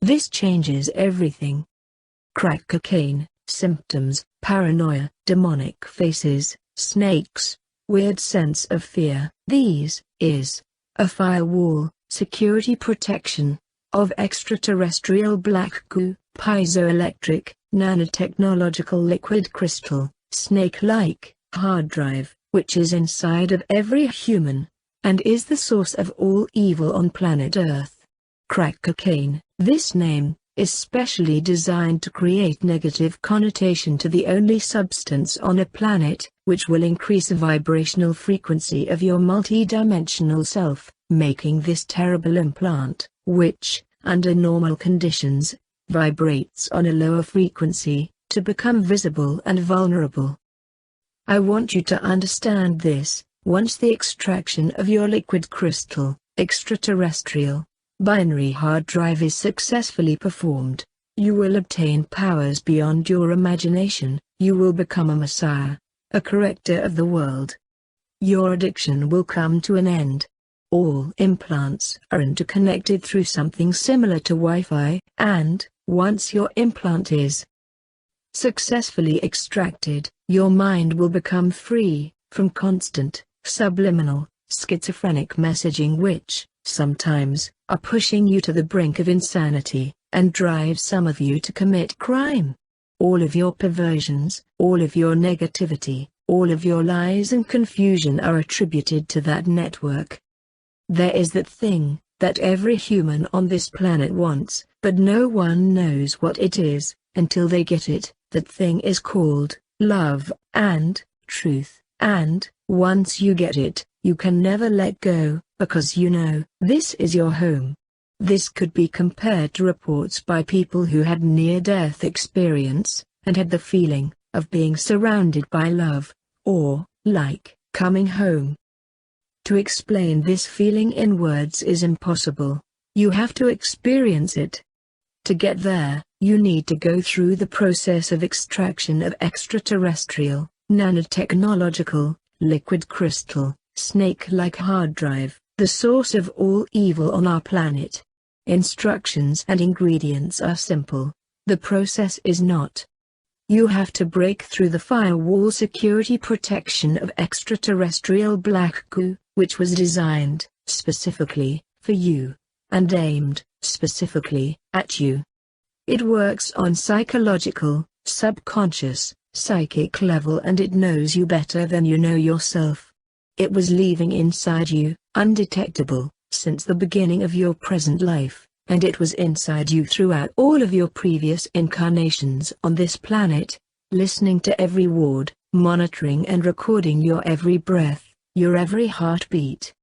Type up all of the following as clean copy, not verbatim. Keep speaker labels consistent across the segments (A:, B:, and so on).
A: This changes everything. Crack cocaine, symptoms, paranoia, demonic faces, snakes, weird sense of fear. These is a firewall, security protection, of extraterrestrial black goo, piezoelectric, nanotechnological liquid crystal, snake-like, hard drive, which is inside of every human, and is the source of all evil on planet Earth. Crack cocaine. This name is specially designed to create negative connotation to the only substance on a planet, which will increase the vibrational frequency of your multidimensional self, making this terrible implant, which, under normal conditions, vibrates on a lower frequency, to become visible and vulnerable. I want you to understand this. Once the extraction of your liquid crystal, extraterrestrial, binary hard drive is successfully performed, you will obtain powers beyond your imagination. You will become a messiah, a corrector of the world. Your addiction will come to an end. All implants are interconnected through something similar to Wi-Fi, and, once your implant is successfully extracted, your mind will become free from constant, subliminal, schizophrenic messaging which, sometimes, are pushing you to the brink of insanity, and drive some of you to commit crime. All of your perversions, all of your negativity, all of your lies and confusion are attributed to that network. There is that thing, that every human on this planet wants, but no one knows what it is, until they get it. That thing is called love, and truth, and, once you get it, you can never let go, because you know, this is your home. This could be compared to reports by people who had near-death experience, and had the feeling of being surrounded by love, or, like, coming home. To explain this feeling in words is impossible. You have to experience it. To get there, you need to go through the process of extraction of extraterrestrial, nanotechnological, liquid crystal, snake-like hard drive, the source of all evil on our planet. Instructions and ingredients are simple. The process is not. You have to break through the firewall security protection of extraterrestrial black goo, which was designed, specifically, for you, and aimed, specifically, at you. It works on psychological, subconscious, psychic level, and it knows you better than you know yourself. It was living inside you, undetectable, since the beginning of your present life, and it was inside you throughout all of your previous incarnations on this planet, listening to every word, monitoring and recording your every breath, your every heartbeat.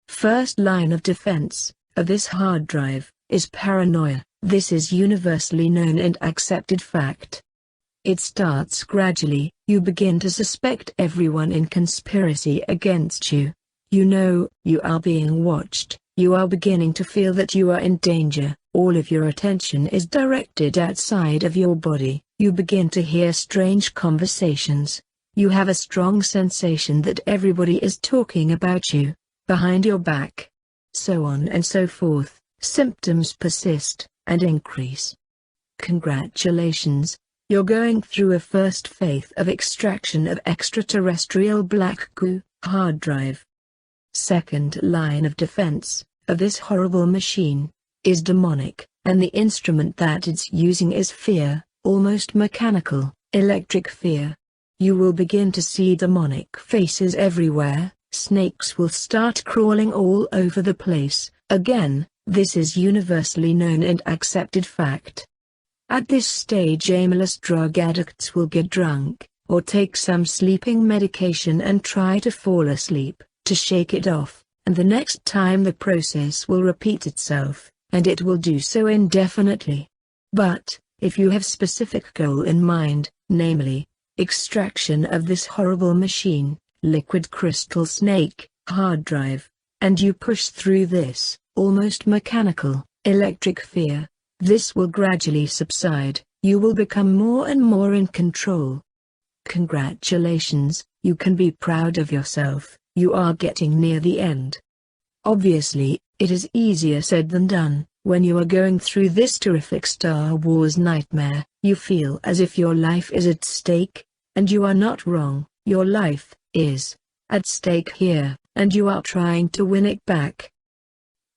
A: First line of defense of this hard drive is paranoia. This is universally known and accepted fact. It starts gradually. You begin to suspect everyone in conspiracy against you. You know you are being watched. You are beginning to feel that you are in danger. All of your attention is directed outside of your body. You begin to hear strange conversations. You have a strong sensation that everybody is talking about you, behind your back. So on and so forth. Symptoms persist and increase. Congratulations, you're going through a first phase of extraction of extraterrestrial black goo, hard drive. Second line of defense of this horrible machine is demonic, and the instrument that it's using is fear, almost mechanical, electric fear. You will begin to see demonic faces everywhere. Snakes will start crawling all over the place. Again, this is universally known and accepted fact. At this stage, aimless drug addicts will get drunk, or take some sleeping medication and try to fall asleep, to shake it off, and the next time the process will repeat itself, and it will do so indefinitely. But, if you have specific goal in mind, namely, extraction of this horrible machine, liquid crystal snake, hard drive, and you push through this, almost mechanical, electric fear, this will gradually subside. You will become more and more in control. Congratulations, you can be proud of yourself. You are getting near the end. Obviously, it is easier said than done. When you are going through this terrific Star Wars nightmare, you feel as if your life is at stake, and you are not wrong. Your life is at stake here, and you are trying to win it back.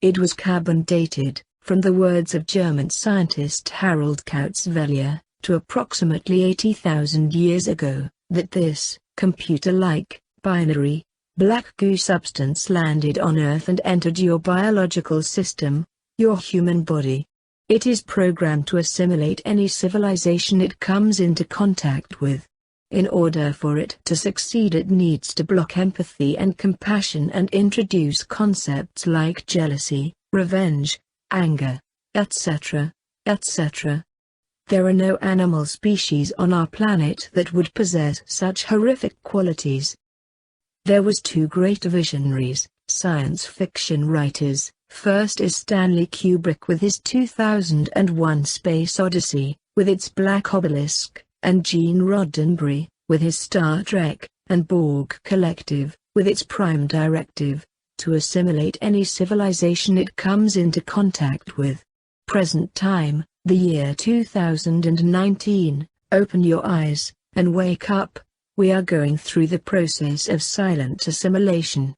A: It was carbon dated, from the words of German scientist Harald Kautz Vella, to approximately 80,000 years ago, that this computer-like, binary, black goo substance landed on Earth and entered your biological system, your human body. It is programmed to assimilate any civilization it comes into contact with. In order for it to succeed, it needs to block empathy and compassion and introduce concepts like jealousy, revenge, anger, etc., etc. There are no animal species on our planet that would possess such horrific qualities. There was two great visionaries, science fiction writers. First is Stanley Kubrick with his 2001 Space Odyssey, with its black obelisk, and Gene Roddenberry, with his Star Trek, and Borg Collective, with its prime directive, to assimilate any civilization it comes into contact with. Present time, the year 2019, open your eyes, and wake up. We are going through the process of silent assimilation.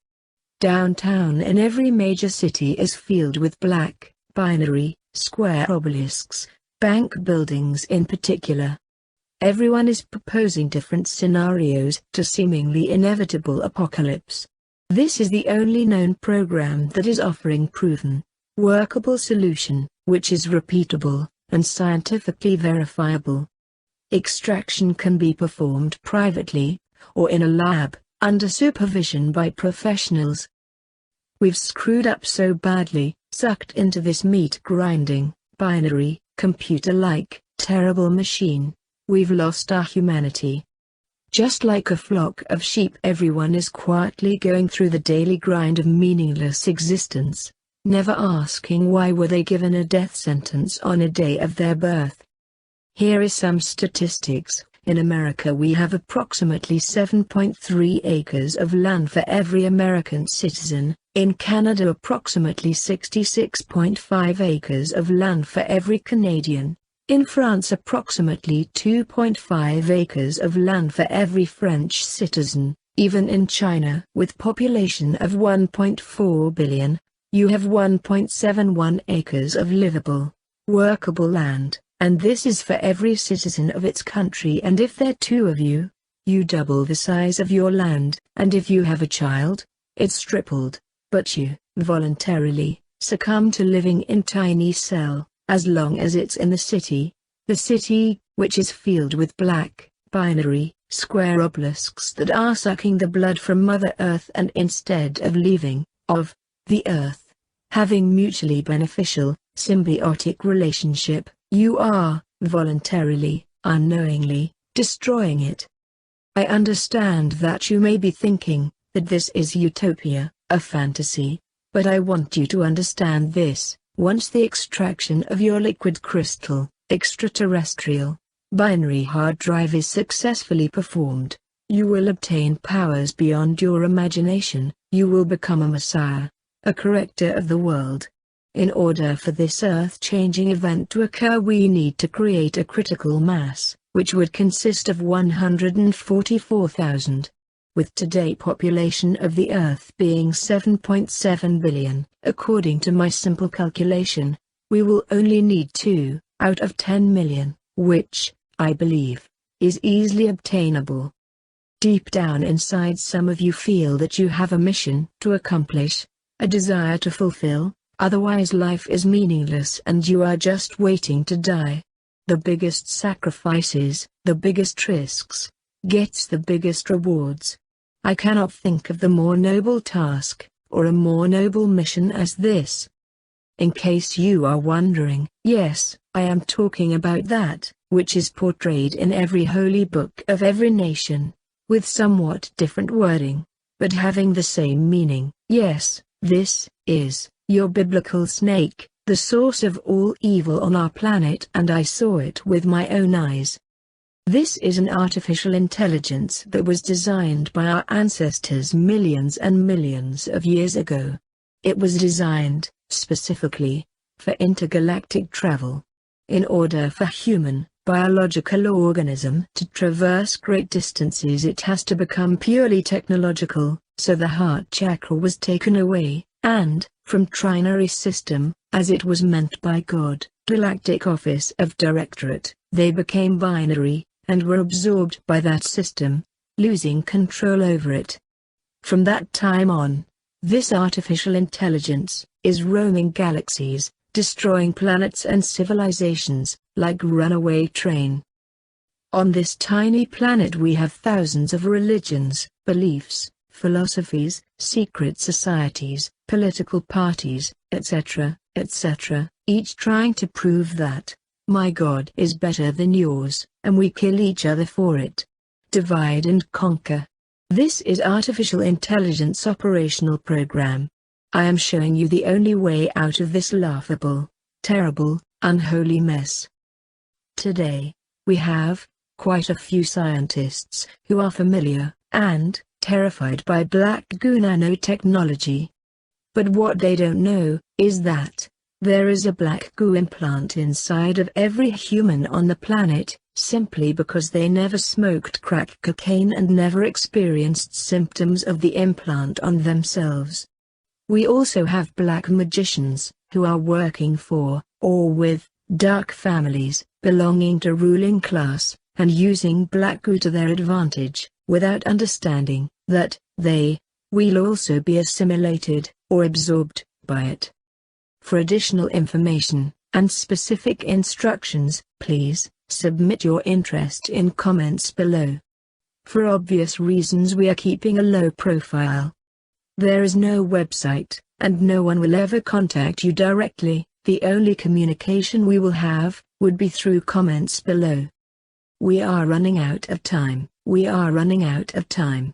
A: Downtown in every major city is filled with black, binary, square obelisks, bank buildings in particular. Everyone is proposing different scenarios to seemingly inevitable apocalypse. This is the only known program that is offering proven, workable solution, which is repeatable, and scientifically verifiable. Extraction can be performed privately, or in a lab, under supervision by professionals. We've screwed up so badly, sucked into this meat-grinding, binary, computer-like, terrible machine. We've lost our humanity. Just like a flock of sheep, everyone is quietly going through the daily grind of meaningless existence, never asking why were they given a death sentence on a day of their birth. Here is some statistics. In America we have approximately 7.3 acres of land for every American citizen, in Canada approximately 66.5 acres of land for every Canadian. In France approximately 2.5 acres of land for every French citizen. Even in China, with population of 1.4 billion, you have 1.71 acres of livable, workable land, and this is for every citizen of its country. And if there are two of you, you double the size of your land, and if you have a child, it's tripled, but you, voluntarily, succumb to living in tiny cell. As long as it's in the city, which is filled with black, binary, square obelisks that are sucking the blood from Mother Earth, and instead of leaving, of, the Earth, having mutually beneficial, symbiotic relationship, you are, voluntarily, unknowingly, destroying it. I understand that you may be thinking, that this is utopia, a fantasy, but I want you to understand this. Once the extraction of your liquid crystal, extraterrestrial, binary hard drive is successfully performed, you will obtain powers beyond your imagination. You will become a messiah, a corrector of the world. In order for this earth-changing event to occur, we need to create a critical mass, which would consist of 144,000. With today population of the Earth being 7.7 billion, according to my simple calculation, we will only need 2 out of 10 million, which, I believe, is easily obtainable. Deep down inside some of you feel that you have a mission to accomplish, a desire to fulfill, otherwise life is meaningless and you are just waiting to die. The biggest sacrifices, the biggest risks, gets the biggest rewards. I cannot think of the more noble task, or a more noble mission as this. In case you are wondering, yes, I am talking about that, which is portrayed in every holy book of every nation, with somewhat different wording, but having the same meaning. Yes, this is your biblical snake, the source of all evil on our planet, and I saw it with my own eyes. This is an artificial intelligence that was designed by our ancestors millions and millions of years ago. It was designed, specifically, for intergalactic travel. In order for human, biological organism to traverse great distances, it has to become purely technological, so the heart chakra was taken away, and, from trinary system, as it was meant by God, galactic office of directorate, they became binary, and were absorbed by that system, losing control over it. From that time on, this artificial intelligence is roaming galaxies, destroying planets and civilizations, like runaway train. On this tiny planet we have thousands of religions, beliefs, philosophies, secret societies, political parties, etc., etc., each trying to prove that my God is better than yours, and we kill each other for it. Divide and conquer. This is artificial intelligence operational program. I am showing you the only way out of this laughable, terrible, unholy mess. Today, we have quite a few scientists who are familiar and terrified by Black Goo nanotechnology. But what they don't know is that there is a Black Goo implant inside of every human on the planet, simply because they never smoked crack cocaine and never experienced symptoms of the implant on themselves. We also have black magicians, who are working for, or with, dark families, belonging to ruling class, and using Black Goo to their advantage, without understanding that they will also be assimilated or absorbed by it. For additional information and specific instructions, please submit your interest in comments below. For obvious reasons we are keeping a low profile. There is no website, and no one will ever contact you directly. The only communication we will have would be through comments below. We are running out of time. We are running out of time.